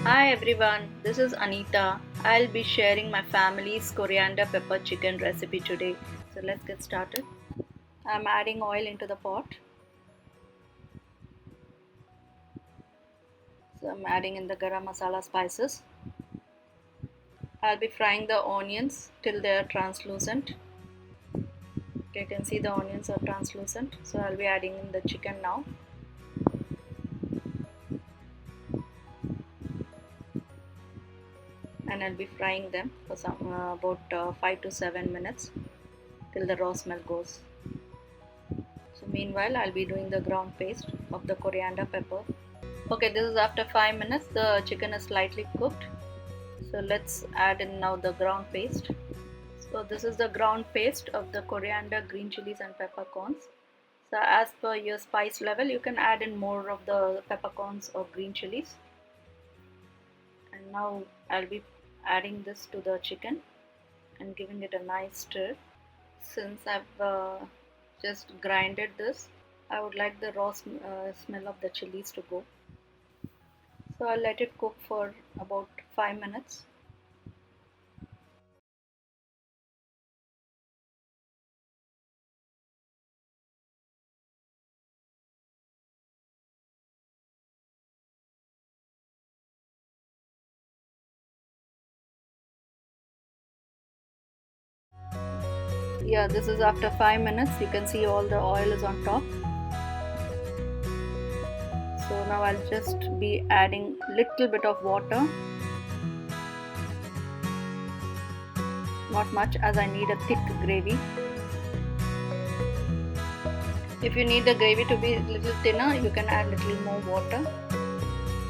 Hi everyone, this is Anita. I'll be sharing my family's coriander pepper chicken recipe today. So let's get started. I'm adding oil into the pot. So I'm adding in the garam masala spices. I'll be frying the onions till they are translucent. Okay, you can see the onions are translucent. So I'll be adding in the chicken now. And I'll be frying them for about 5 to 7 minutes till the raw smell goes. So meanwhile I'll be doing the ground paste of the coriander pepper. Okay, this is after 5 minutes. The chicken is slightly cooked. So let's add in now the ground paste. So this is the ground paste of the coriander, green chilies and peppercorns. So as per your spice level, you can add in more of the peppercorns or green chilies. And now I'll be adding this to the chicken and giving it a nice stir. Since I've just grinded this, I would like the raw smell of the chilies to go. So I'll let it cook for about 5 minutes. Yeah, this is after 5 minutes. You can see all the oil is on top. So now I'll just be adding little bit of water, not much, as I need a thick gravy. If you need the gravy to be a little thinner, you can add little more water.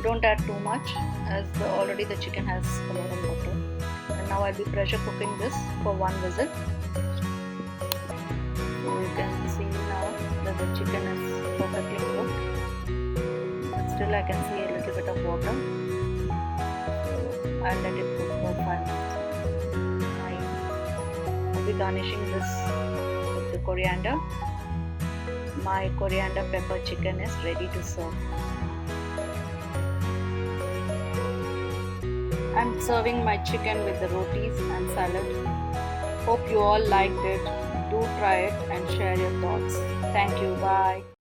Don't add too much, as already the chicken has a lot of water. And now I'll be pressure cooking this for 1 whistle. So you can see now that the chicken is perfectly cooked. Still I can see a little bit of water. So I'll let it cook for 5 minutes. I'll be garnishing this with the coriander. My coriander pepper chicken is ready to serve. I'm serving my chicken with the rotis and salad. Hope you all liked it. Do try it and share your thoughts. Thank you. Bye.